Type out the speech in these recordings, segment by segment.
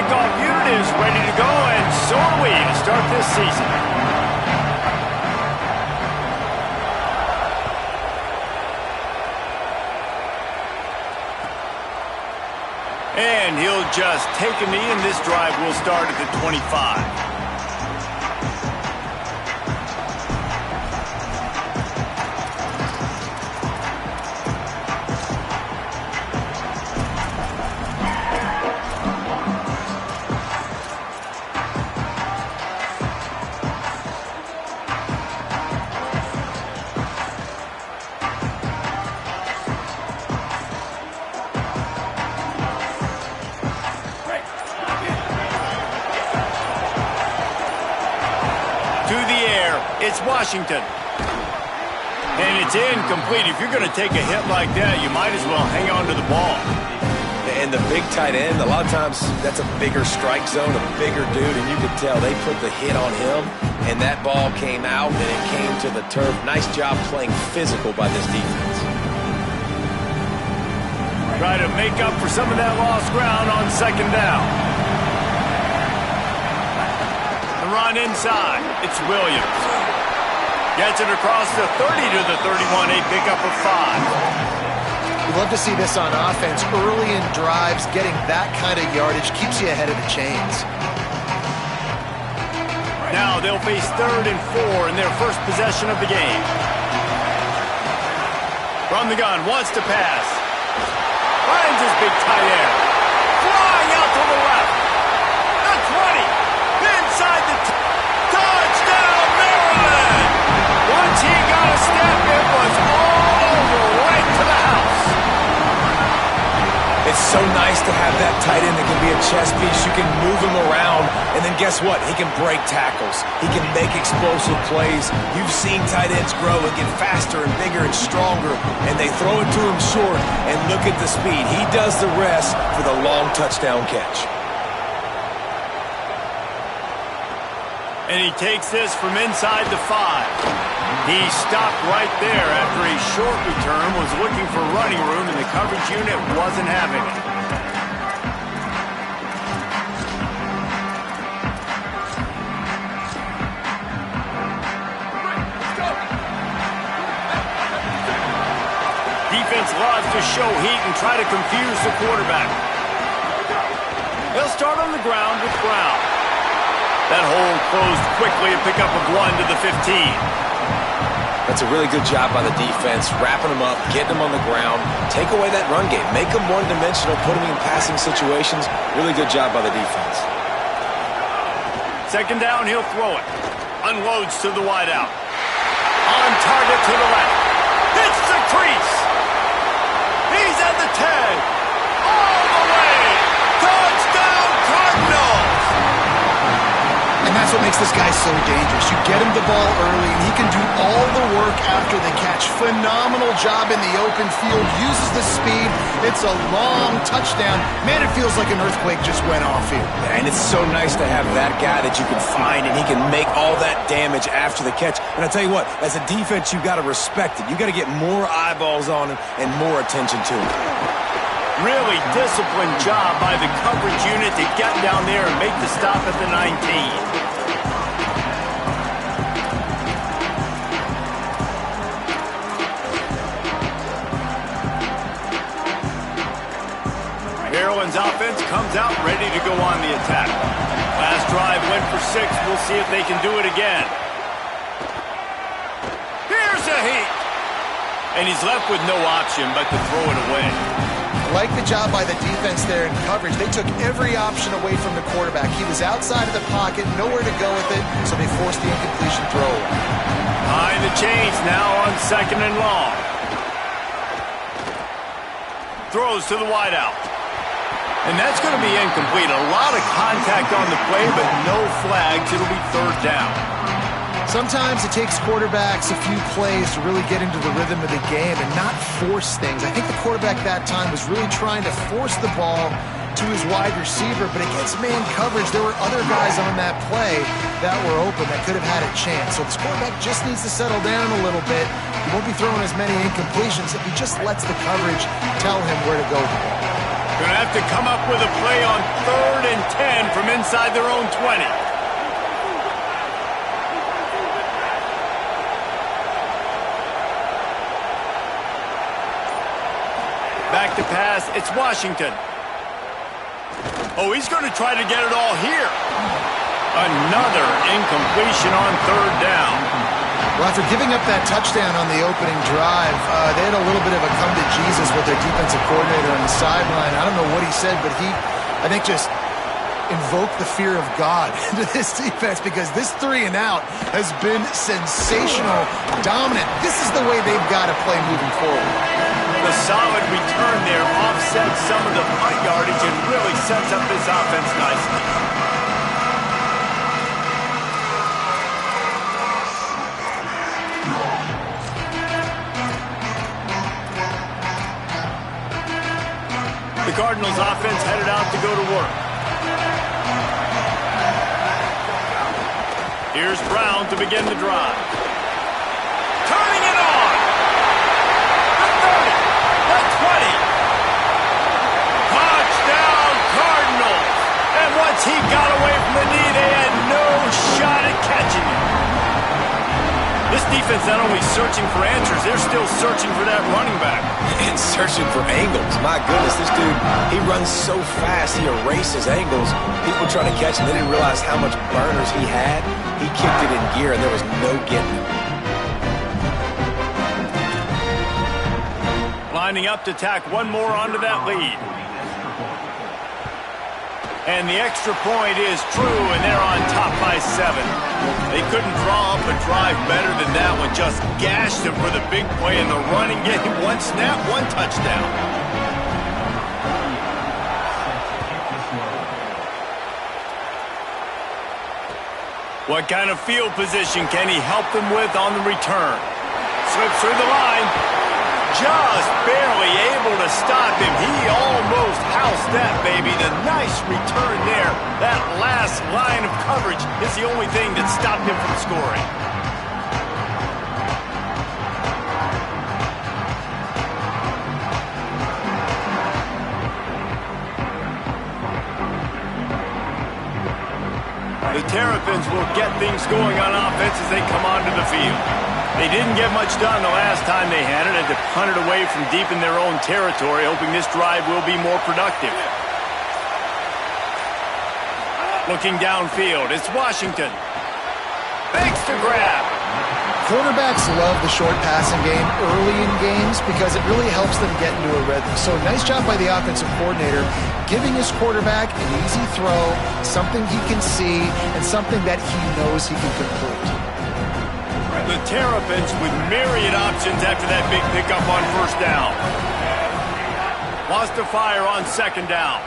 kickoff unit is ready to go, and so are we to start this season. And he'll just take a knee, and this drive will start at the 25. It's Washington. And it's incomplete. If you're going to take a hit like that, you might as well hang on to the ball. And the big tight end, a lot of times that's a bigger strike zone, a bigger dude, and you could tell they put the hit on him, and that ball came out, and it came to the turf. Nice job playing physical by this defense. Try to make up for some of that lost ground on second down. The run inside. It's Williams. Gets it across the 30 to the 31, a pickup of 5. We love to see this on offense. Early in drives, getting that kind of yardage keeps you ahead of the chains. Now they'll face 3rd and 4 in their first possession of the game. From the gun, wants to pass. Finds his big tight end. Flying out to the left. The 20. Inside the touchdown, Maryland! Once he got a step, it was all over, right to the house. It's so nice to have that tight end that can be a chess piece. You can move him around, and then guess what? He can break tackles. He can make explosive plays. You've seen tight ends grow and get faster and bigger and stronger, and they throw it to him short, and look at the speed. He does the rest for the long touchdown catch. And he takes this from inside the 5. He stopped right there after a short return, was looking for running room, and the coverage unit wasn't having it. Defense loves to show heat and try to confuse the quarterback. They'll start on the ground with Brown. That hole closed quickly, a pickup of 1 to the 15. That's a really good job by the defense, wrapping them up, getting them on the ground, take away that run game, make them one-dimensional, put them in passing situations. Really good job by the defense. Second down, he'll throw it. Unloads to the wideout. On target to the left. Hits the crease. He's at the 10. All the way. Touchdown, Cardinals. And that's what makes this guy so dangerous. You get him the ball early, and he can do all the work after the catch. Phenomenal job in the open field. Uses the speed. It's a long touchdown. Man, it feels like an earthquake just went off here. And it's so nice to have that guy that you can find, and he can make all that damage after the catch. And I tell you what, as a defense, you've got to respect it. You've got to get more eyeballs on him and more attention to him. Really disciplined job by the coverage unit to get down there and make the stop at the 19. Maryland's offense comes out ready to go on the attack. Last drive went for 6. We'll see if they can do it again. Here's a heat. And he's left with no option but to throw it away. Like the job by the defense there in coverage. They took every option away from the quarterback. He was outside of the pocket, nowhere to go with it, so they forced the incompletion throw away. Behind the chains now on 2nd and long. Throws to the wideout. And that's going to be incomplete. A lot of contact on the play, but no flags. It'll be 3rd down. Sometimes it takes quarterbacks a few plays to really get into the rhythm of the game and not force things. I think the quarterback that time was really trying to force the ball to his wide receiver, but against man coverage, there were other guys on that play that were open that could have had a chance. So this quarterback just needs to settle down a little bit. He won't be throwing as many incompletions if he just lets the coverage tell him where to go with the ball. Gonna have to come up with a play on 3rd and 10 from inside their own 20. Back to pass, it's Washington. Oh, he's going to try to get it all here. Another incompletion on 3rd down. Well, after giving up that touchdown on the opening drive, they had a little bit of a come to Jesus with their defensive coordinator on the sideline. I don't know what he said, but he, I think, just invoked the fear of God into this defense, because this 3 and out has been sensational, dominant. This is the way they've got to play moving forward. The solid return there offsets some of the punt yardage and really sets up this offense nicely. The Cardinals offense headed out to go to work. Here's Brown to begin the drive. Turning it on! The 30, the 20. Touchdown Cardinals! And once he got away from the knee, they had no shot at catching him. This defense not only searching for answers, they're still searching for that running back. And searching for angles. My goodness, this dude, he runs so fast, he erases angles. People trying to catch him, they didn't realize how much burners he had. He kicked it in gear, and there was no getting him. Lining up to tack one more onto that lead. And the extra point is true, and they're on top by 7. They couldn't draw up a drive better than that one. Just gashed him for the big play in the running game. One snap, one touchdown. What kind of field position can he help them with on the return? Slips through the line. Just barely able to stop him. He almost housed that, baby. The nice return there. That last line of coverage is the only thing that stopped him from scoring. The Terrapins will get things going on offense as they come onto the field. They didn't get much done the last time they had it, and to punt it away from deep in their own territory, hoping this drive will be more productive. Looking downfield, it's Washington. Fakes to grab. Quarterbacks love the short passing game early in games because it really helps them get into a rhythm. So nice job by the offensive coordinator, giving his quarterback an easy throw, something he can see, and something that he knows he can complete. The Terrapins with myriad options after that big pickup on 1st down. Lost to fire on 2nd down.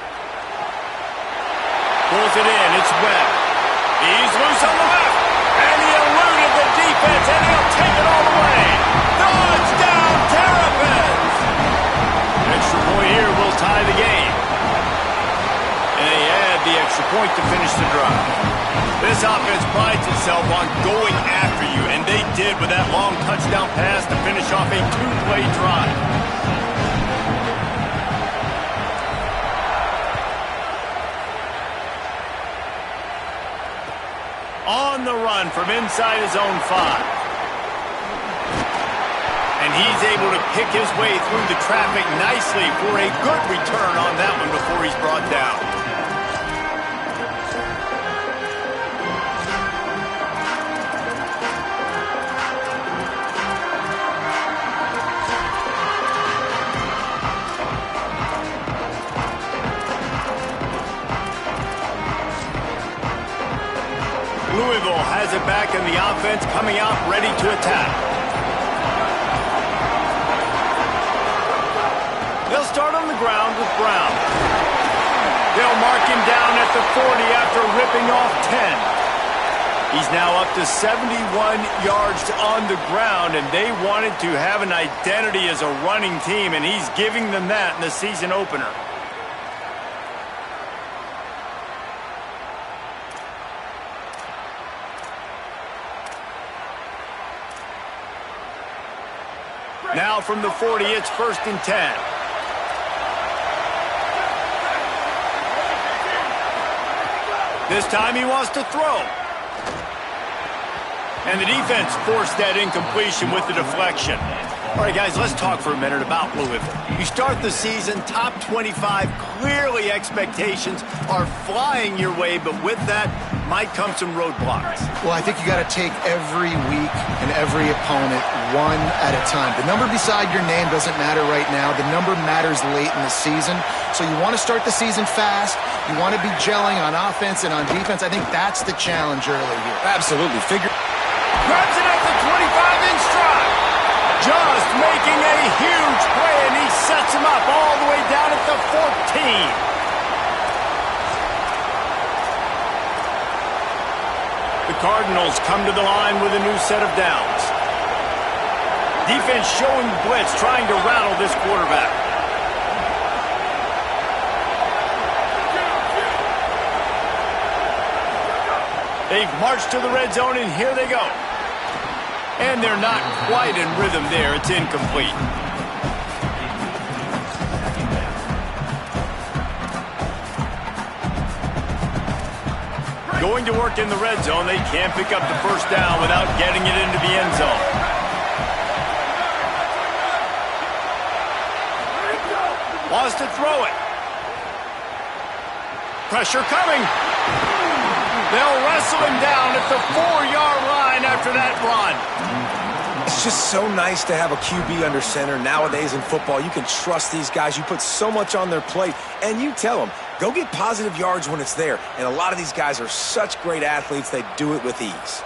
Pulls it in, it's Webb. He's loose on the left, and he eluded the defense, and he'll take it all the way. Touchdown, Terrapins! Extra point here will tie the game. And they add the extra point to finish the drive. This offense prides itself on going after you, and they did with that long touchdown pass to finish off a 2-play drive. On the run from inside his own 5. And he's able to pick his way through the traffic nicely for a good return on that one before he's brought down. Louisville has it back in the offense, coming out ready to attack. They'll start on the ground with Brown. They'll mark him down at the 40 after ripping off 10. He's now up to 71 yards on the ground, and they wanted to have an identity as a running team, and he's giving them that in the season opener. Now from the 40, it's 1st and 10. This time he wants to throw. And the defense forced that incompletion with the deflection. All right, guys, let's talk for a minute about Louisville. You start the season, top 25, clearly expectations are flying your way, but with that might come some roadblocks. Well, I think you got to take every week and every opponent one at a time. The number beside your name doesn't matter right now. The number matters late in the season. So you want to start the season fast. You want to be gelling on offense and on defense. I think that's the challenge early here. Absolutely. Grabs it at the 25 in stride. Just making a huge play, and he sets him up all the way down at the 14. The Cardinals come to the line with a new set of downs. Defense showing blitz, trying to rattle this quarterback. They've marched to the red zone, and here they go. And they're not quite in rhythm there. It's incomplete. Going to work in the red zone. They can't pick up the first down without getting it into the end zone. Wants to throw it. Pressure coming. They'll wrestle him down at the 4-yard line after that run. It's just so nice to have a QB under center. Nowadays in football, you can trust these guys. You put so much on their plate, and you tell them, go get positive yards when it's there. And a lot of these guys are such great athletes, they do it with ease.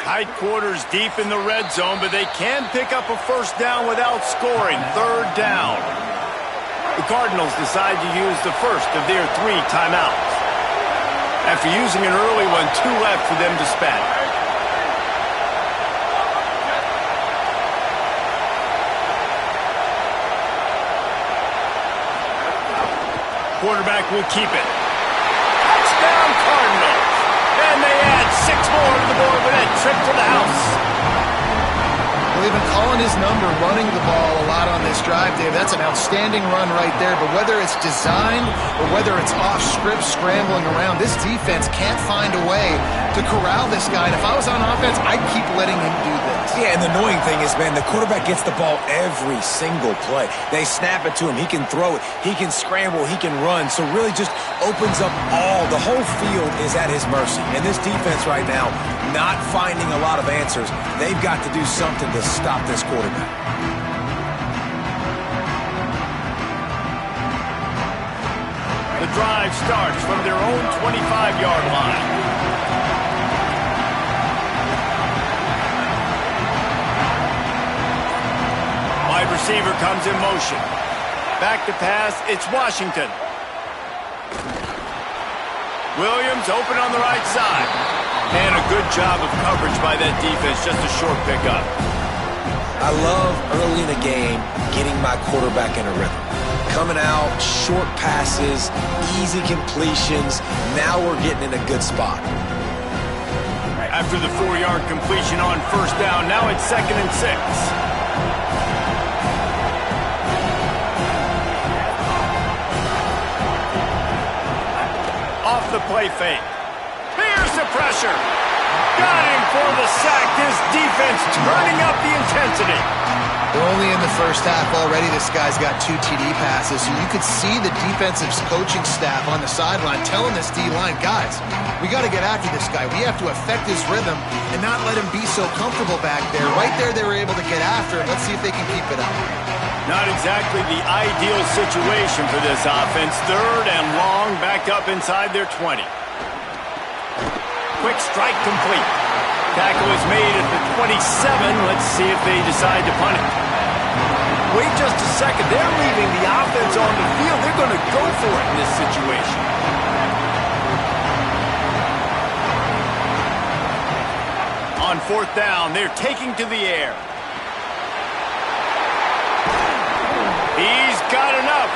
Tight quarters deep in the red zone, but they can pick up a first down without scoring. Third down. The Cardinals decide to use the first of their 3 timeouts. After using an early one, 2 left for them to spend. Quarterback will keep it. Touchdown Cardinals. And they add 6 more to the board with that trip to the house. Well, they've been calling his number, running the ball a lot on this drive, Dave. That's an outstanding run right there. But whether it's designed or whether it's off script, scrambling around, this defense can't find a way to corral this guy. And if I was on offense, I'd keep letting him do this. Yeah, and the annoying thing is, man, the quarterback gets the ball every single play. They snap it to him. He can throw it. He can scramble. He can run. So really just opens up the whole field is at his mercy. And this defense right now, not finding a lot of answers. They've got to do something to stop this quarterback. The drive starts from their own 25-yard line. Wide receiver comes in motion. Back to pass, it's Washington. Williams open on the right side. And a good job of coverage by that defense, just a short pickup. I love early in the game getting my quarterback in a rhythm. Coming out, short passes, easy completions. Now we're getting in a good spot. After the 4-yard completion on first down, now it's 2nd and 6. Off the play fake. Here's the pressure. Got him for the sack. This defense turning up the intensity. They're only in the first half already. This guy's got 2 TD passes. So you could see the defensive coaching staff on the sideline telling this D-line, guys, we got to get after this guy. We have to affect his rhythm and not let him be so comfortable back there. Right there, they were able to get after him. Let's see if they can keep it up. Not exactly the ideal situation for this offense. 3rd and long, back up inside their 20. Quick strike complete. Tackle is made at the 27. Let's see if they decide to punt it. Wait just a second. They're leaving the offense on the field. They're going to go for it in this situation. On 4th down, they're taking to the air.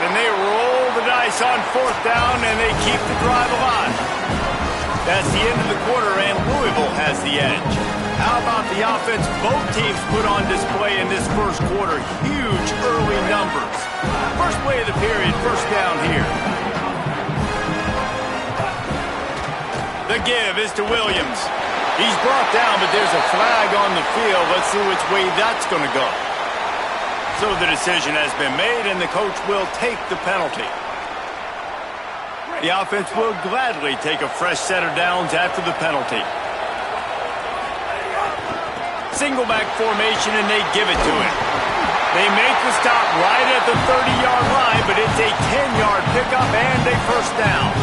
and they roll the dice on 4th down, and they keep the drive alive. That's the end of the quarter, and Louisville has the edge. How about the offense both teams put on display in this first quarter? Huge early numbers. First play of the period, 1st down here. The give is to Williams. He's brought down, but there's a flag on the field. Let's see which way that's going to go. So the decision has been made, and the coach will take the penalty. The offense will gladly take a fresh set of downs after the penalty. Single back formation, and they give it to him. They make the stop right at the 30-yard line, but it's a 10-yard pickup and a 1st down.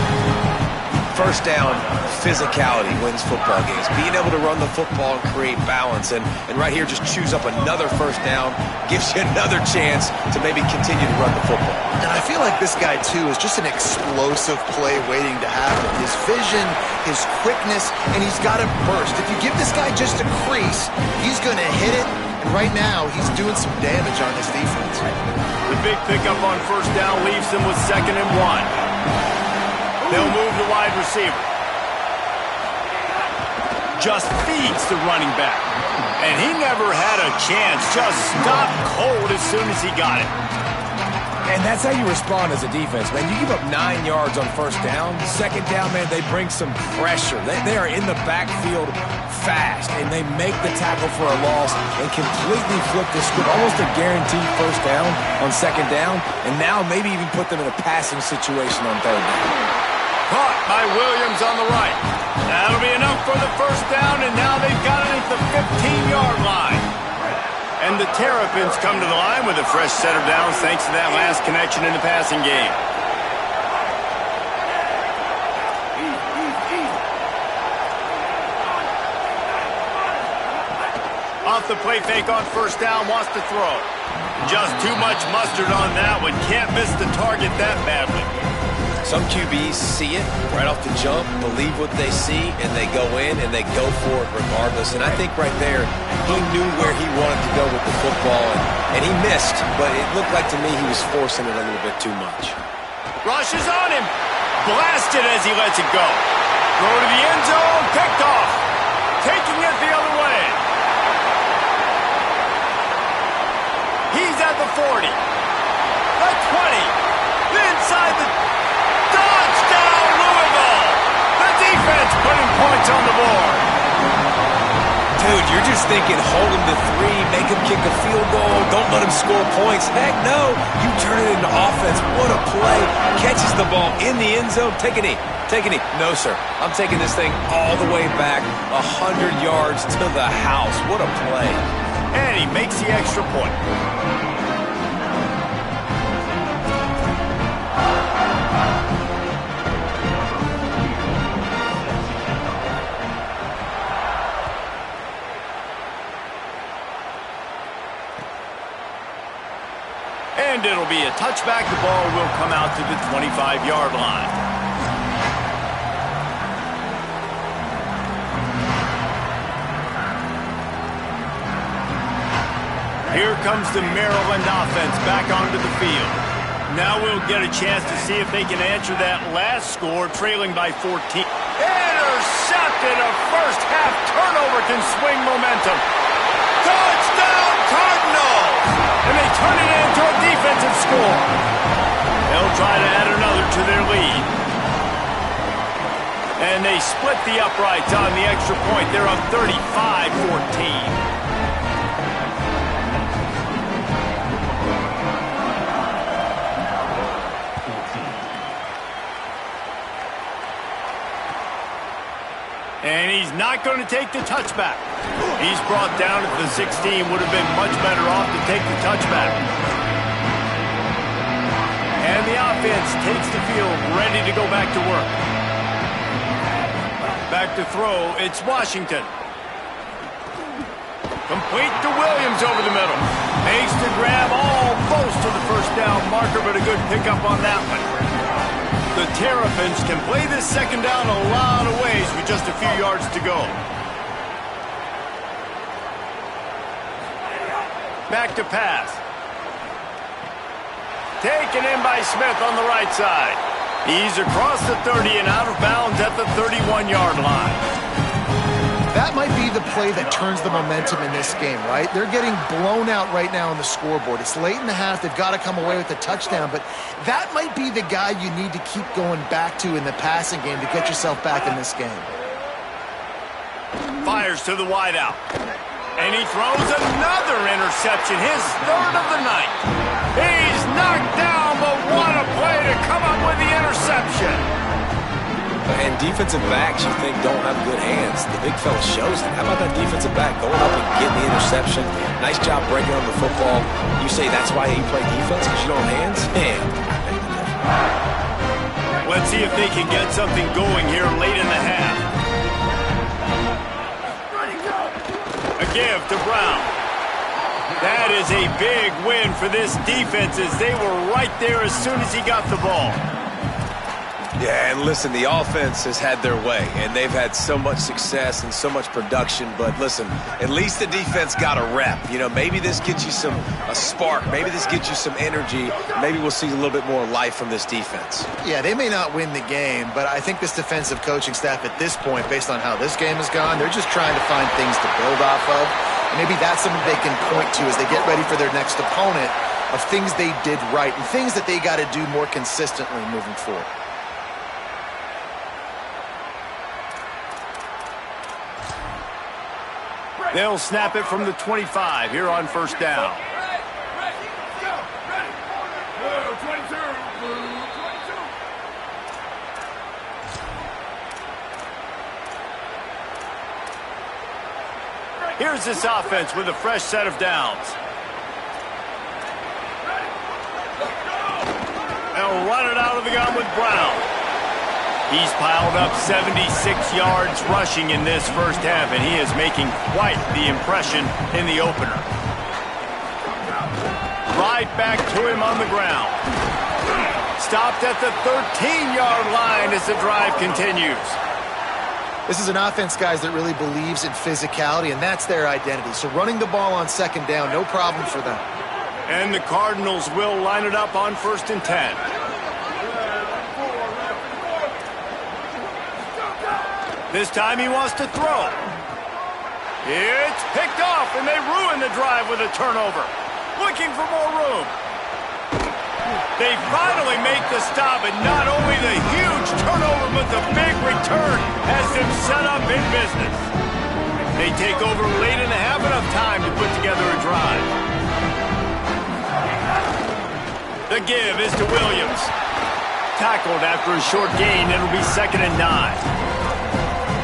1st down, physicality wins football games. Being able to run the football and create balance. And right here, just choose up another 1st down, gives you another chance to maybe continue to run the football. And I feel like this guy, too, is just an explosive play waiting to happen. His vision, his quickness, and he's got a burst. If you give this guy just a crease, he's going to hit it. And right now, he's doing some damage on his defense. The big pickup on 1st down leaves them with 2nd and 1. They'll move the wide receiver. Just feeds the running back. And he never had a chance. Just stopped cold as soon as he got it. And that's how you respond as a defense, man. You give up 9 yards on 1st down. 2nd down, man, they bring some pressure. They are in the backfield fast, and they make the tackle for a loss and completely flip the script. Almost a guaranteed 1st down on 2nd down, and now maybe even put them in a passing situation on 3rd down. Caught by Williams on the right. That'll be enough for the 1st down, and now they've got it at the 15-yard line. And the Terrapins come to the line with a fresh set of downs thanks to that last connection in the passing game. Off the play fake on 1st down, wants to throw. Just too much mustard on that one. Can't miss the target that badly. Some QBs see it right off the jump, believe what they see, and they go in and they go for it regardless. And I think right there, he knew where he wanted to go with the football, and he missed, but it looked like to me he was forcing it a little bit too much. Rush is on him. Blasted as he lets it go. Throw to the end zone, picked off. Taking it the other way. He's at the 40. The 20. Inside the... Touchdown, Louisville! The defense putting points on the board. Dude, you're just thinking, hold him to 3, make him kick a field goal, don't let him score points. Heck no, you turn it into offense. What a play. Catches the ball in the end zone. Take a knee. Take a knee. No, sir. I'm taking this thing all the way back 100 yards to the house. What a play. And he makes the extra point. And it'll be a touchback. The ball will come out to the 25-yard line. Here comes the Maryland offense back onto the field. Now we'll get a chance to see if they can answer that last score, trailing by 14. Intercepted! A first-half turnover can swing momentum. Touchdown, Cardinals! And they turn it into a defensive score. They'll try to add another to their lead. And they split the uprights on the extra point. They're up 35-14. And he's not going to take the touchback. He's brought down at the 16. Would have been much better off to take the touchback. And the offense takes the field, ready to go back to work. Back to throw, it's Washington. Complete to Williams over the middle. Makes the grab almost to the 1st down marker, but a good pickup on that one. The Terrapins can play this 2nd down a lot of ways with just a few yards to go. Back to pass. Take taken in by Smith on the right side. He's across the 30 and out of bounds at the 31-yard line. That might be the play that turns the momentum in this game, right? They're getting blown out right now on the scoreboard. It's late in the half. They've got to come away with a touchdown, but that might be the guy you need to keep going back to in the passing game to get yourself back in this game. Fires to the wideout. And he throws another interception, his third of the night. He's knocked down, but what a play to come up with the interception. And defensive backs you think don't have good hands. The big fella shows it. How about that defensive back going up and getting the interception? Nice job breaking on the football. You say that's why you play defense because you don't have hands? Man, let's see if they can get something going here late in the half. A give to Brown. That is a big win for this defense as they were right there as soon as he got the ball. Yeah, and listen, the offense has had their way, and they've had so much success and so much production. But listen, at least the defense got a rep. You know, maybe this gets you a spark. Maybe this gets you some energy. Maybe we'll see a little bit more life from this defense. Yeah, they may not win the game, but I think this defensive coaching staff at this point, based on how this game has gone, they're just trying to find things to build off of. And maybe that's something they can point to as they get ready for their next opponent of things they did right and things that they got to do more consistently moving forward. They'll snap it from the 25 here on first down. Here's this offense with a fresh set of downs. They'll run it out of the gun with Brown. He's piled up 76 yards rushing in this first half, and he is making quite the impression in the opener. Right back to him on the ground. Stopped at the 13-yard line as the drive continues. This is an offense, guys, that really believes in physicality, and that's their identity. So running the ball on second down, no problem for them. And the Cardinals will line it up on 1st and 10. This time he wants to throw. It's picked off, and they ruin the drive with a turnover. Looking for more room. They finally make the stop, and not only the huge turnover, but the big return has them set up in business. They take over late in the half, enough time to put together a drive. The give is to Williams. Tackled after a short gain, it'll be 2nd and 9.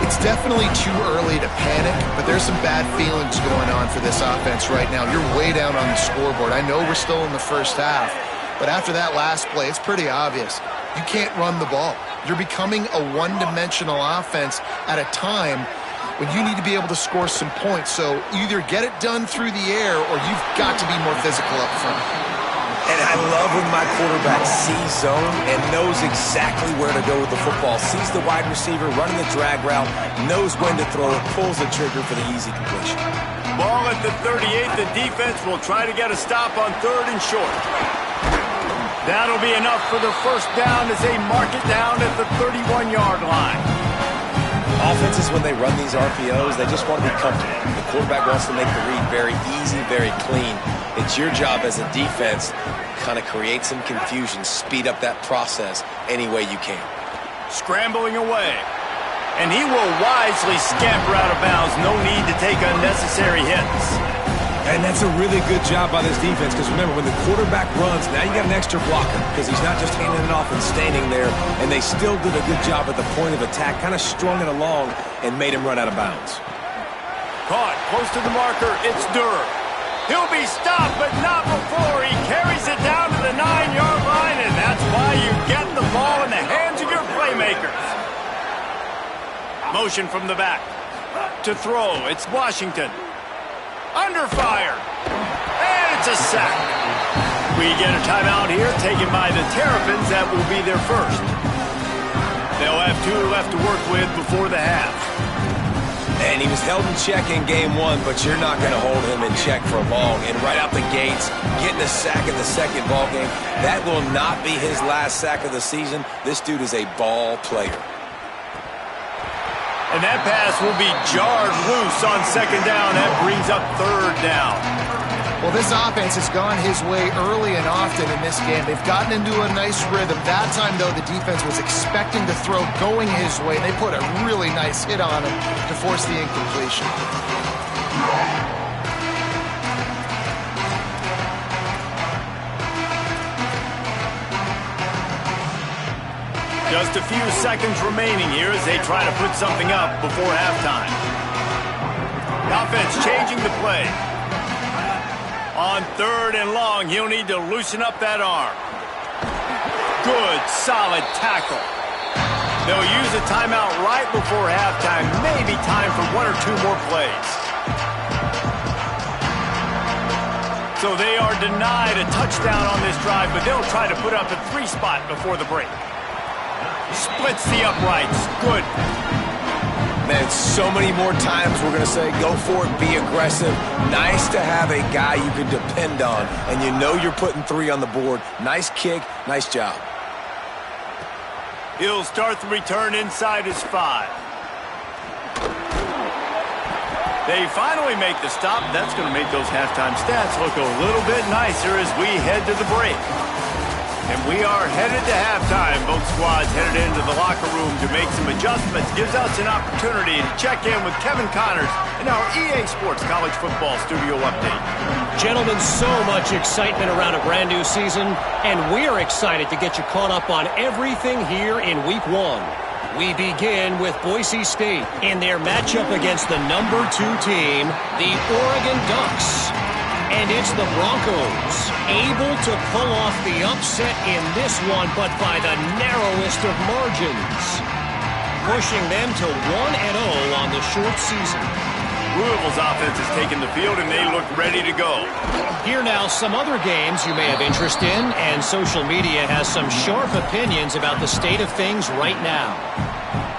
It's definitely too early to panic, but there's some bad feelings going on for this offense right now. You're way down on the scoreboard. I know we're still in the first half, but after that last play, it's pretty obvious. You can't run the ball. You're becoming a one-dimensional offense at a time when you need to be able to score some points. So either get it done through the air or you've got to be more physical up front. And I love when my quarterback sees zone and knows exactly where to go with the football. Sees the wide receiver running the drag route, knows when to throw it, pulls the trigger for the easy completion. Ball at the 38. The defense will try to get a stop on 3rd and short. That'll be enough for the first down as they mark it down at the 31-yard line. Offenses, when they run these RPOs, they just want to be comfortable. The quarterback wants to make the read very easy, very clean. It's your job as a defense to kind of create some confusion, speed up that process any way you can. Scrambling away. And he will wisely scamper out of bounds. No need to take unnecessary hits. And that's a really good job by this defense because remember, when the quarterback runs, now you got an extra blocker because he's not just handing it off and standing there, and they still did a good job at the point of attack, kind of strung it along and made him run out of bounds. Caught close to the marker, it's Durr. He'll be stopped, but not before he carries it down to the 9-yard line, and that's why you get the ball in the hands of your playmakers. Motion from the back. To throw, it's Washington. Under fire. And it's a sack. We get a timeout here taken by the Terrapins. That will be their first. They'll have 2 left to work with before the half. And he was held in check in game one, but you're not going to hold him in check for long. And right out the gates, getting a sack in the second ball game, that will not be his last sack of the season. This dude is a ball player. And that pass will be jarred loose on second down. That brings up third down. Well, this offense has gone his way early and often in this game. They've gotten into a nice rhythm. That time, though, the defense was expecting the throw going his way. They put a really nice hit on him to force the incompletion. Just a few seconds remaining here as they try to put something up before halftime. The offense changing the play. On third and long, he'll need to loosen up that arm. Good, solid tackle. They'll use a timeout right before halftime. Maybe time for one or two more plays. So they are denied a touchdown on this drive, but they'll try to put up a 3 spot before the break. Splits the uprights. Good. Man, so many more times we're going to say, go for it, be aggressive. Nice to have a guy you can depend on, and you know you're putting 3 on the board. Nice kick, nice job. He'll start the return inside his 5. They finally make the stop. That's going to make those halftime stats look a little bit nicer as we head to the break. And we are headed to halftime. Both squads headed into the locker room to make some adjustments. Gives us an opportunity to check in with Kevin Connors in our EA Sports College Football Studio Update. Gentlemen, so much excitement around a brand new season, and we're excited to get you caught up on everything here in Week 1. We begin with Boise State in their matchup against the number 2 team, the Oregon Ducks. And it's the Broncos, able to pull off the upset in this one, but by the narrowest of margins, pushing them to 1-0 on the short season. Louisville's offense has taken the field, and they look ready to go. Here now, some other games you may have interest in, and social media has some sharp opinions about the state of things right now.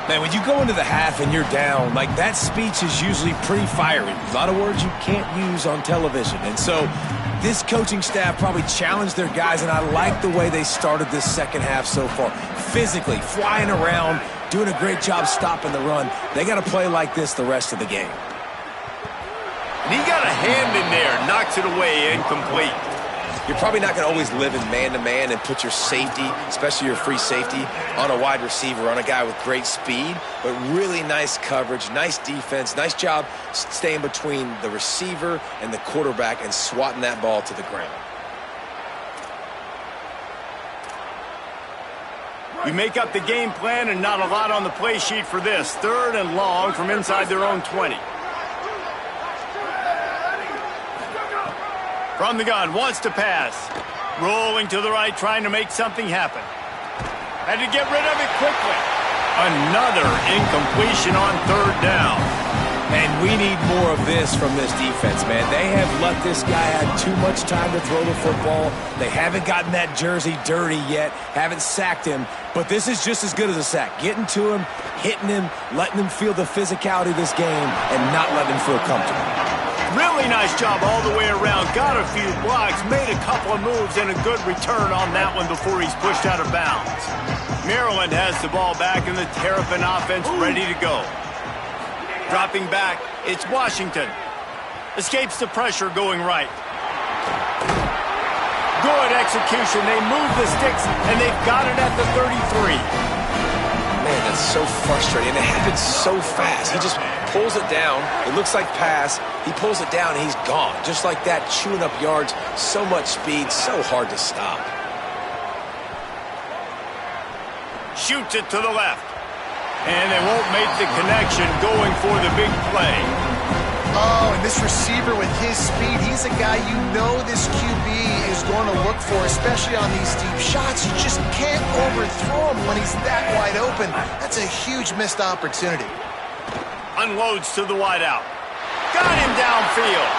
Man, when you go into the half and you're down, like that speech is usually pretty fiery. A lot of words you can't use on television. And so this coaching staff probably challenged their guys, and I like the way they started this second half so far. Physically, flying around, doing a great job stopping the run. They got to play like this the rest of the game. And he got a hand in there, knocks it away, incomplete. You're probably not going to always live in man-to-man and put your safety, especially your free safety, on a wide receiver, on a guy with great speed, but really nice coverage, nice defense, nice job staying between the receiver and the quarterback and swatting that ball to the ground. We make up the game plan and not a lot on the play sheet for this. Third and long from inside their own 20. From the gun, wants to pass. Rolling to the right, trying to make something happen. Had to get rid of it quickly. Another incompletion on third down. And we need more of this from this defense, man. They have let this guy have too much time to throw the football. They haven't gotten that jersey dirty yet, haven't sacked him. But this is just as good as a sack. Getting to him, hitting him, letting him feel the physicality of this game, and not letting him feel comfortable. Really nice job all the way around. Got a few blocks, made a couple of moves, and a good return on that one before he's pushed out of bounds. Maryland has the ball back, and the Terrapin offense ready to go. Dropping back, it's Washington. Escapes the pressure going right. Good execution. They move the sticks, and they've got it at the 33. Man, that's so frustrating. It happens so fast. He just pulls it down. It looks like pass. He pulls it down, and he's gone. Just like that, chewing up yards. So much speed, so hard to stop. Shoots it to the left. And they won't make the connection going for the big play. Oh, and this receiver with his speed, he's a guy you know this QB is going to look for, especially on these deep shots. You just can't overthrow him when he's that wide open. That's a huge missed opportunity. Unloads to the wideout. Got him downfield.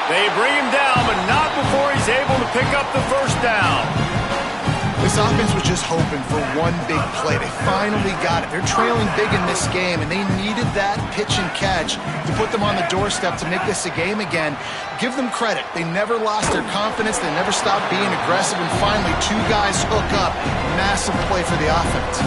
They bring him down, but not before he's able to pick up the first down. This This offense was just hoping for one big play. They finally got it. They're trailing big in this game, and they needed that pitch and catch to put them on the doorstep to make this a game again. Give them credit. They never lost their confidence. They never stopped being aggressive, and finally, two guys hook up. Massive play for the offense.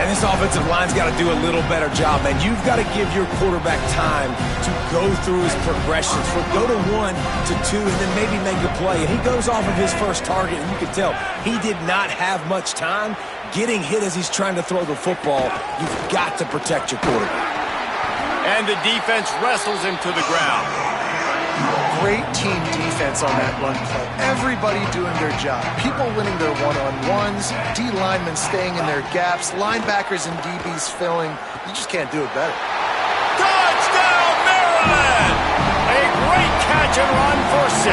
And this offensive line's got to do a little better job, man. You've got to give your quarterback time to go through his progressions. Go to 1 to 2 and then maybe make a play. And he goes off of his first target, and you can tell he did not have much time getting hit as he's trying to throw the football. You've got to protect your quarterback. And the defense wrestles him to the ground. Great team defense on that run play. Everybody doing their job. People winning their one-on-ones, D linemen staying in their gaps, linebackers and DBs filling. You just can't do it better. Touchdown, Maryland! A great catch and run for 6.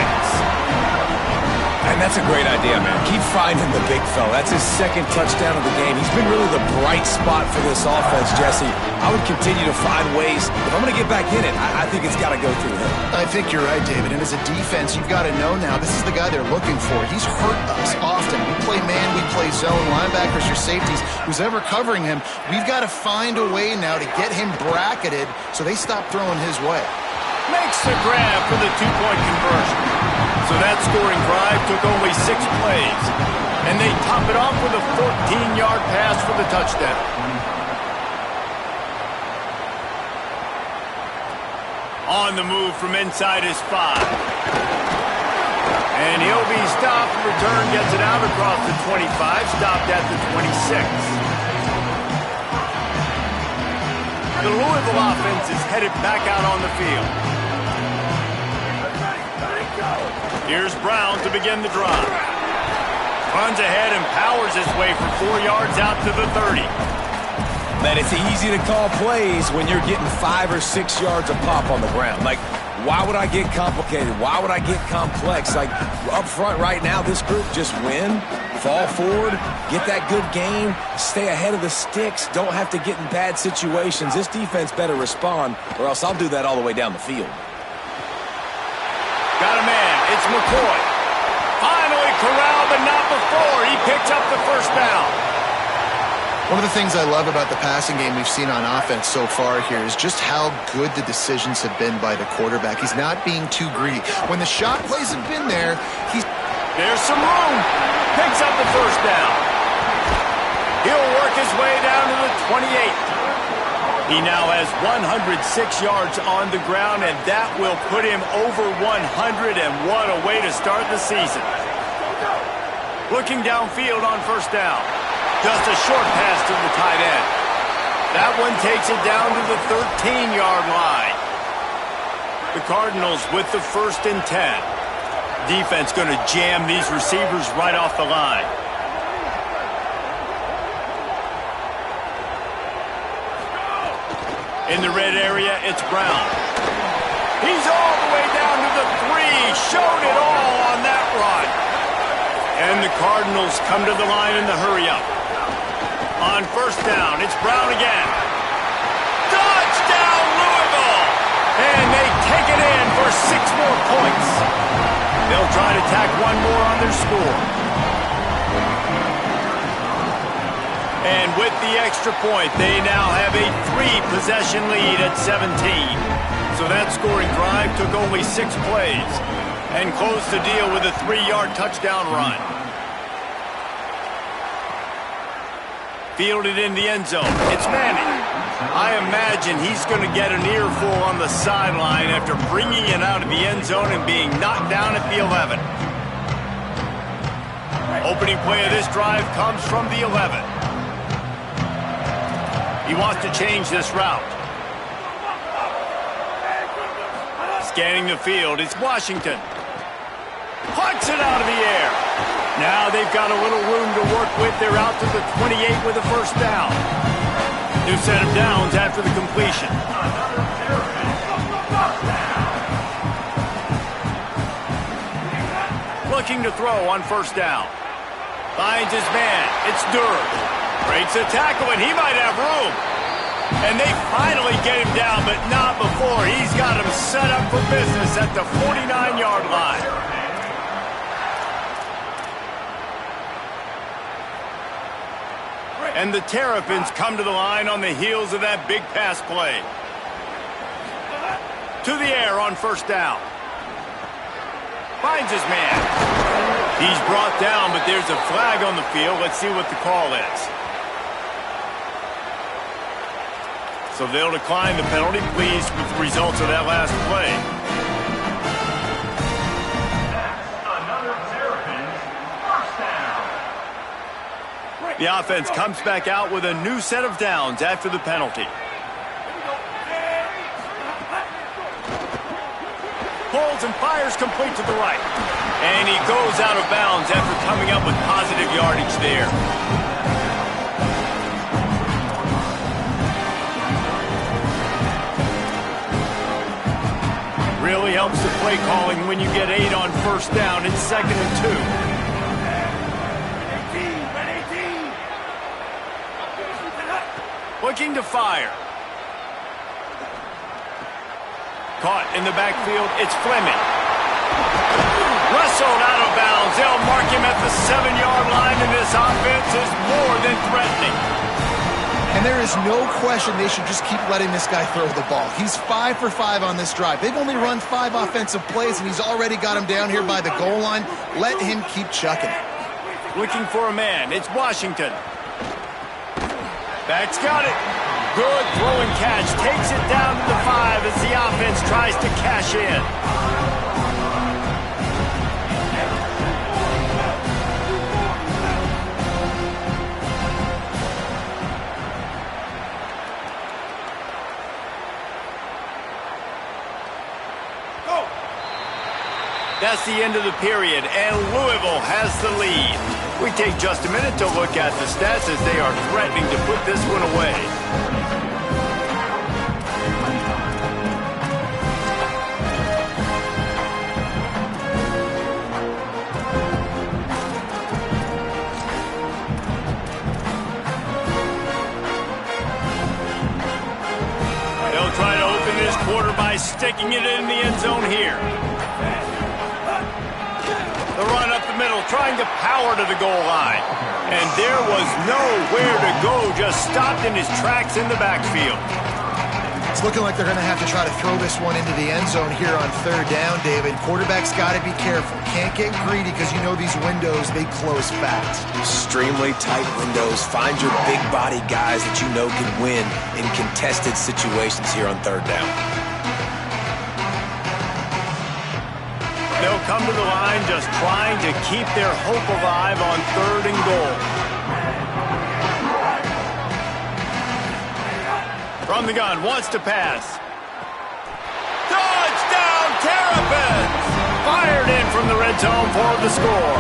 And that's a great idea, man. Keep finding the big fella. That's his second touchdown of the game. He's been really the bright spot for this offense, Jesse. I would continue to find ways. If I'm going to get back in it, I think it's got to go through him. I think you're right, David. And as a defense, you've got to know now, this is the guy they're looking for. He's hurt us often. We play man, we play zone, linebackers or safeties. Who's ever covering him, we've got to find a way now to get him bracketed so they stop throwing his way. Makes the grab for the 2-point conversion. So that scoring drive took only 6 plays. And they top it off with a 14-yard pass for the touchdown. On the move from inside his 5. And he'll be stopped. Return gets it out across the 25, stopped at the 26. The Louisville offense is headed back out on the field. Here's Brown to begin the drive. Runs ahead and powers his way for 4 yards out to the 30. Man, it's easy to call plays when you're getting 5 or 6 yards a pop on the ground. Like, why would I get complicated? Why would I get complex? Like, up front right now, this group just win, fall forward, get that good game, stay ahead of the sticks, don't have to get in bad situations. This defense better respond, or else I'll do that all the way down the field. Got a man. It's McCoy. Finally corralled, but not before. He picks up the first down. One of the things I love about the passing game we've seen on offense so far here is just how good the decisions have been by the quarterback. He's not being too greedy. When the shot plays have been there, There's some room. Picks up the first down. He'll work his way down to the 28. He now has 106 yards on the ground, and that will put him over 100, and what a way to start the season. Looking downfield on first down. Just a short pass to the tight end. That one takes it down to the 13-yard line. The Cardinals with the 1st and 10. Defense going to jam these receivers right off the line. In the red area, it's Brown. He's all the way down to the 3. Showed it all on that run. And the Cardinals come to the line in the hurry-up. On first down, it's Brown again. Touchdown, Louisville! And they take it in for 6 more points. They'll try to tack one more on their score. And with the extra point, they now have a 3-possession lead at 17. So that scoring drive took only 6 plays and closed the deal with a 3-yard touchdown run. Fielded in the end zone. It's Manning. I imagine he's going to get an earful on the sideline after bringing it out of the end zone and being knocked down at the 11. Opening play of this drive comes from the 11. He wants to change this route. Scanning the field, it's Washington. Pucks it out of the air. Now they've got a little room to work with. They're out to the 28 with a first down. New set of downs after the completion. Looking to throw on first down. Finds his man. It's Durr. Breaks a tackle, and he might have room. And they finally get him down, but not before. He's got him set up for business at the 49-yard line. And the Terrapins come to the line on the heels of that big pass play. To the air on first down. Finds his man. He's brought down, but there's a flag on the field. Let's see what the call is. So they'll decline the penalty, pleased with the results of that last play. The offense comes back out with a new set of downs after the penalty. Pulls and fires complete to the right. And he goes out of bounds after coming up with positive yardage there. Really helps the play calling when you get 8 on first down. It's 2nd and 2. Looking to fire. Caught in the backfield, it's Fleming. Wrestled out of bounds. They'll mark him at the 7-yard line, and this offense is more than threatening. And there is no question they should just keep letting this guy throw the ball. He's 5 for 5 on this drive. They've only run 5 offensive plays, and he's already got him down here by the goal line. Let him keep chucking it. Looking for a man. It's Washington. Back's got it. Good throw and catch. Takes it down to the 5 as the offense tries to cash in. That's the end of the period, and Louisville has the lead. We take just a minute to look at the stats as they are threatening to put this one away. They'll try to open this quarter by sticking it in the end zone here. The run up the middle, trying to power to the goal line. And there was nowhere to go, just stopped in his tracks in the backfield. It's looking like they're going to have to try to throw this one into the end zone here on 3rd down, David. Quarterback's got to be careful. Can't get greedy because you know these windows, they close fast. Extremely tight windows. Find your big body guys that you know can win in contested situations here on 3rd down. They'll come to the line just trying to keep their hope alive on 3rd and goal. From the gun, wants to pass. Touchdown, Terrapins! Fired in from the red zone for the score.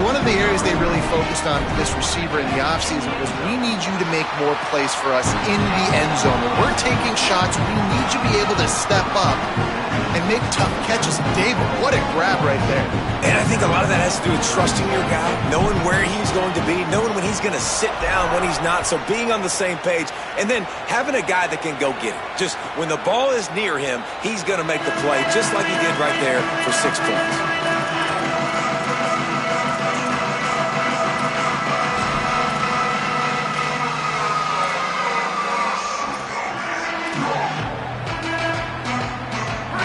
One of the areas they really focused on with this receiver in the offseason was we need you to make more plays for us in the end zone. When we're taking shots, we need you to be able to step up and make tough catches. David, what a grab right there. And I think a lot of that has to do with trusting your guy, knowing where he's going to be, knowing when he's going to sit down, when he's not, so being on the same page, and then having a guy that can go get it. Just when the ball is near him, he's going to make the play, just like he did right there for 6 points.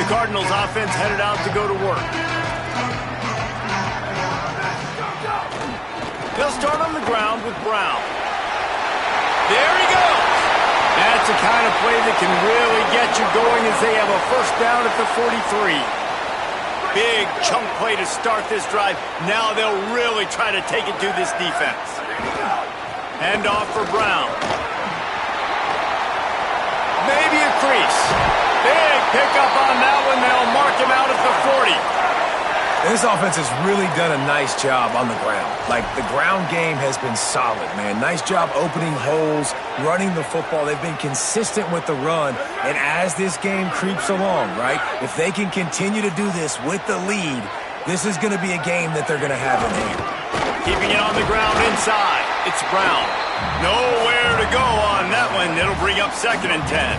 Cardinals offense headed out to go to work. They'll start on the ground with Brown. There he goes. That's the kind of play that can really get you going as they have a first down at the 43. Big chunk play to start this drive. Now they'll really try to take it to this defense. Hand off for Brown. Maybe a crease. Big pickup on that one. They'll mark him out at the 40. This offense has really done a nice job on the ground. Like, the ground game has been solid, man. Nice job opening holes, running the football. They've been consistent with the run. And as this game creeps along, right, if they can continue to do this with the lead, this is going to be a game that they're going to have in hand. Keeping it on the ground inside. It's Brown. Nowhere to go on that one. It'll bring up 2nd and 10.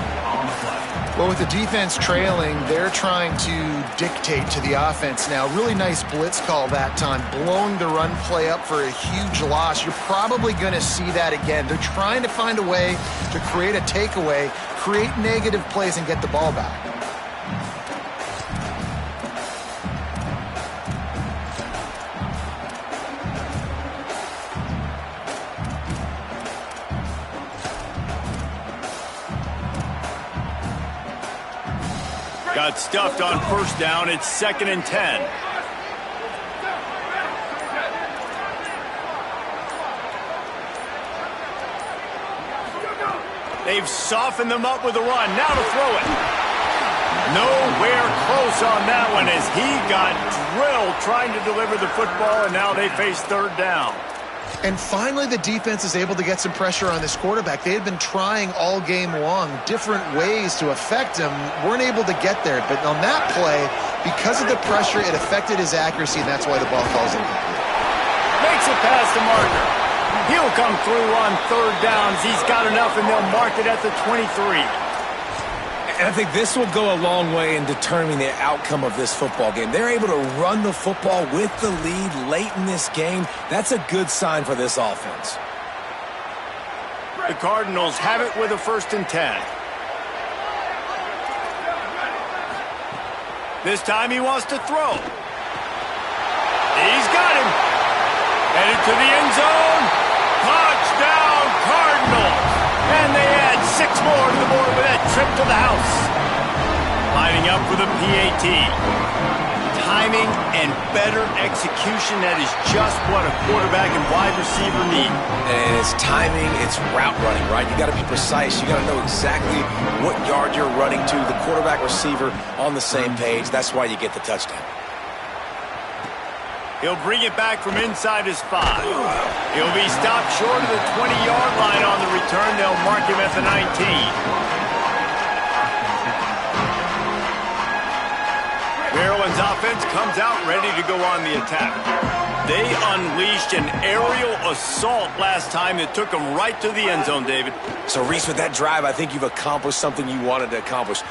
Well, with the defense trailing, they're trying to dictate to the offense now. Really nice blitz call that time, blowing the run play up for a huge loss. You're probably going to see that again. They're trying to find a way to create a takeaway, create negative plays, and get the ball back. Got stuffed on first down. It's 2nd and 10. They've softened them up with a run. Now to throw it. Nowhere close on that one as he got drilled trying to deliver the football, and now they face 3rd down. And finally, the defense is able to get some pressure on this quarterback. They had been trying all game long different ways to affect him, weren't able to get there. But on that play, because of the pressure, it affected his accuracy, and that's why the ball falls incomplete. Makes it past the marker. He'll come through on 3rd downs. He's got enough, and they'll mark it at the 23. And I think this will go a long way in determining the outcome of this football game. They're able to run the football with the lead late in this game. That's a good sign for this offense. The Cardinals have it with a 1st and 10. This time he wants to throw. He's got him. Headed to the end zone. Touchdown, Cardinals. And they add 6 more to the board with that trip to the house. Lining up for the PAT. Timing and better execution, that is just what a quarterback and wide receiver need. And it's timing, it's route running, right? You got to be precise. You got to know exactly what yard you're running to. The quarterback receiver on the same page. That's why you get the touchdown. He'll bring it back from inside his 5. He'll be stopped short of the 20-yard line on the return. They'll mark him at the 19. Maryland's offense comes out ready to go on the attack. They unleashed an aerial assault last time that took them right to the end zone, David. So, Reese, with that drive, I think you've accomplished something you wanted to accomplish.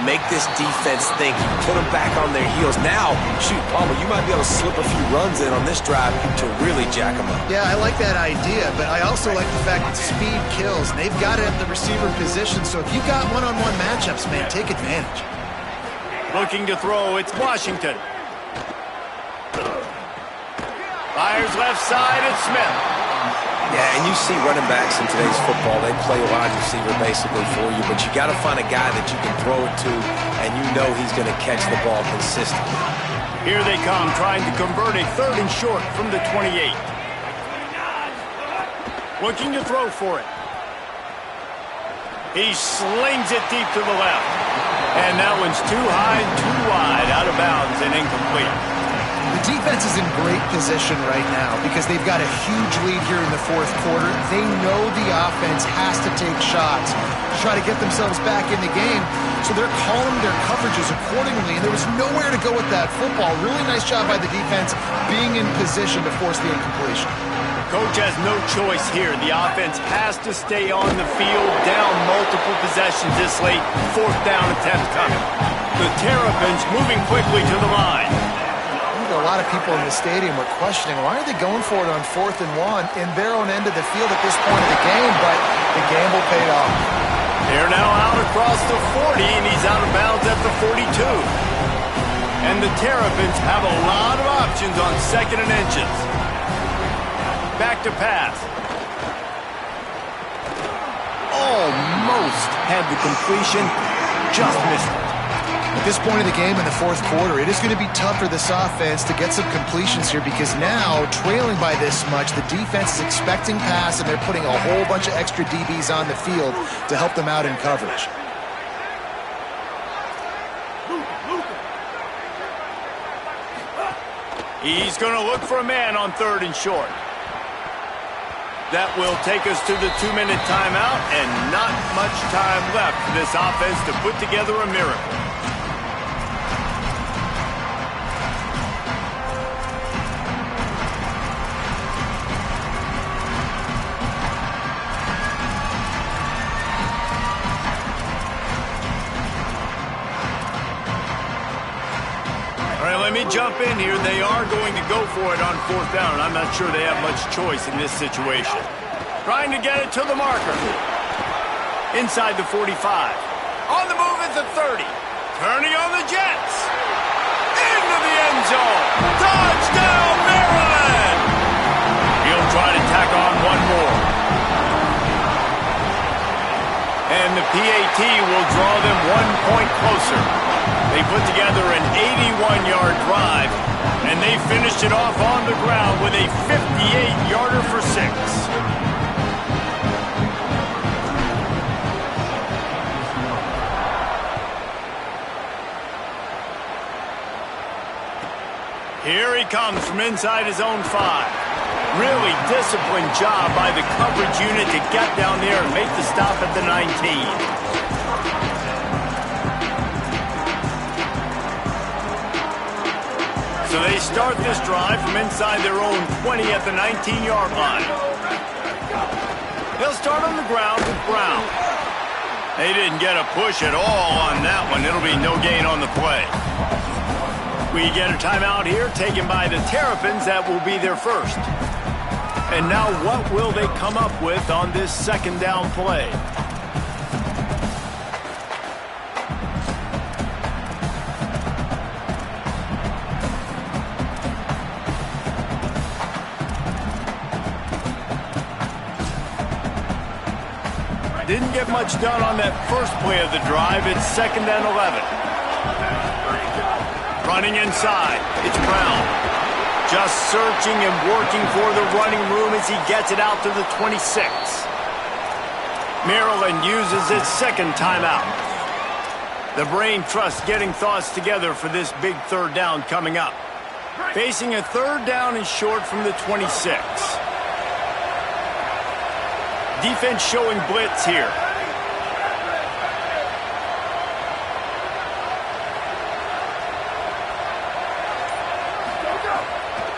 Make this defense think. You put them back on their heels. Now, shoot, Palmer, you might be able to slip a few runs in on this drive to really jack them up. Yeah, I like that idea, but I also like the fact that speed kills. They've got it at the receiver position, so if you've got one-on-one matchups, man, take advantage. Looking to throw, it's Washington. Fires left side, it's Smith. Yeah, and you see running backs in today's football, they play wide receiver basically for you, but you got to find a guy that you can throw it to, and you know he's going to catch the ball consistently. Here they come, trying to convert a 3rd and short from the 28. Looking to throw for it. He slings it deep to the left. And that one's too high and too wide, out of bounds and incomplete. The defense is in great position right now because they've got a huge lead here in the 4th quarter. They know the offense has to take shots to try to get themselves back in the game, so they're calling their coverages accordingly, and there was nowhere to go with that football. Really nice job by the defense being in position to force the incompletion. Coach has no choice here. The offense has to stay on the field, down multiple possessions this late. 4th down attempt coming. The Terrapins moving quickly to the line. A lot of people in the stadium were questioning, why are they going for it on 4th and 1 in their own end of the field at this point of the game, but the gamble paid off. They're now out across the 40, and he's out of bounds at the 42. And the Terrapins have a lot of options on 2nd and inches. Back to pass. Almost had the completion, just missed it. At this point of the game in the 4th quarter, it is going to be tough for this offense to get some completions here because now, trailing by this much, the defense is expecting pass and they're putting a whole bunch of extra DBs on the field to help them out in coverage. He's going to look for a man on 3rd and short. That will take us to the 2-minute timeout, and not much time left for this offense to put together a miracle. jump in here. They are going to go for it on 4th down. I'm not sure they have much choice in this situation. Trying to get it to the marker. Inside the 45. On the move at the 30. Turning on the Jets. Into the end zone. Touchdown, Maryland! He'll try to tack on one more. And the PAT will draw them 1 point closer. They put together an 81-yard drive, and they finished it off on the ground with a 58-yarder for 6. Here he comes from inside his own 5. Really disciplined job by the coverage unit to get down there and make the stop at the 19. So they start this drive from inside their own 20 at the 19-yard line. They'll start on the ground with Brown. They didn't get a push at all on that one. It'll be no gain on the play. We get a timeout here taken by the Terrapins. That will be their first. And now what will they come up with on this 2nd down play? Didn't get much done on that first play of the drive. It's 2nd and 11. Running inside, it's Brown. Just searching and working for the running room as he gets it out to the 26. Maryland uses its 2nd timeout. The brain trust getting thoughts together for this big 3rd down coming up. Facing a 3rd down and short from the 26. Defense showing blitz here.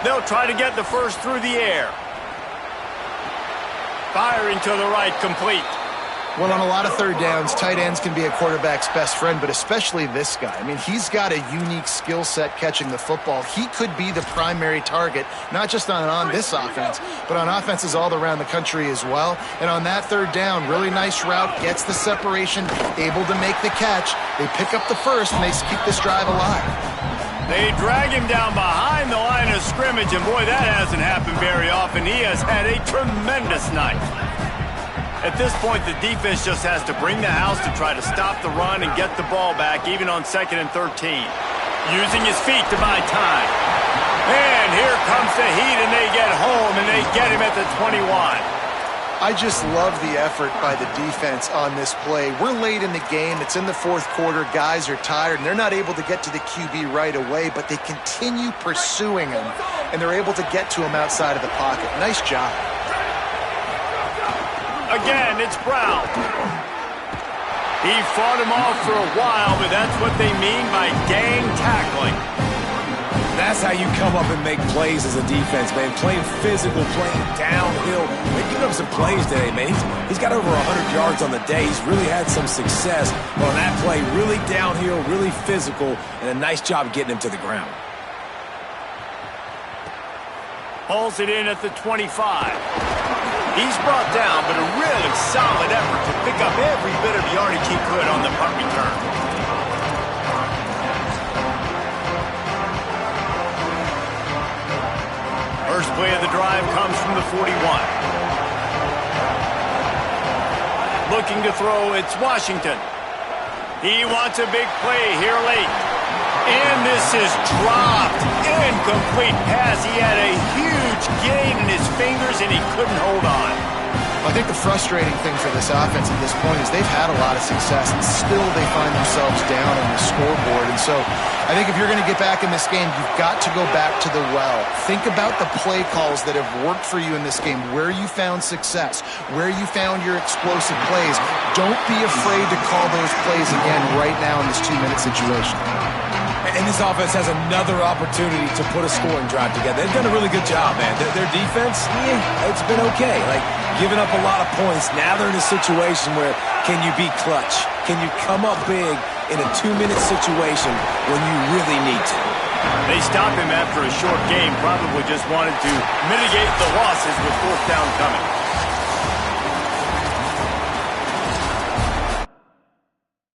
They'll try to get the first through the air. Firing to the right, complete. Well, on a lot of 3rd downs, tight ends can be a quarterback's best friend, but especially this guy. I mean, he's got a unique skill set catching the football. He could be the primary target, not just on this offense, but on offenses all around the country as well. And on that 3rd down, really nice route, gets the separation, able to make the catch. They pick up the first, and they keep this drive alive. They drag him down behind the line of scrimmage, and boy, that hasn't happened very often. He has had a tremendous night. At this point, the defense just has to bring the house to try to stop the run and get the ball back, even on 2nd and 13. Using his feet to buy time. And here comes the heat, and they get home, and they get him at the 21. I just love the effort by the defense on this play. We're late in the game. It's in the 4th quarter. Guys are tired, and they're not able to get to the QB right away, but they continue pursuing him, and they're able to get to him outside of the pocket. Nice job. Again, it's Brown. He fought him off for a while, but that's what they mean by gang tackling. That's how you come up and make plays as a defense, man. Playing physical, playing downhill. They're giving up some plays today, man. He's got over 100 yards on the day. He's really had some success on that play. Really downhill, really physical, and a nice job getting him to the ground. Hauls it in at the 25. He's brought down, but a really solid effort to pick up every bit of yardage he could on the punt return. First play of the drive comes from the 41. Looking to throw, it's Washington. He wants a big play here late. And this is dropped. Incomplete pass. He had a huge gain in his fingers, and he couldn't hold on. I think the frustrating thing for this offense at this point is they've had a lot of success, and still they find themselves down on the scoreboard. And so I think if you're going to get back in this game, you've got to go back to the well. Think about the play calls that have worked for you in this game, where you found success, where you found your explosive plays. Don't be afraid to call those plays again right now in this 2-minute situation. And this offense has another opportunity to put a scoring drive together. They've done a really good job, man. Their defense, it's been okay. Like, giving up a lot of points. Now they're in a situation where can you be clutch? Can you come up big in a 2-minute situation when you really need to. They stopped him after a short game, probably just wanted to mitigate the losses with fourth down coming.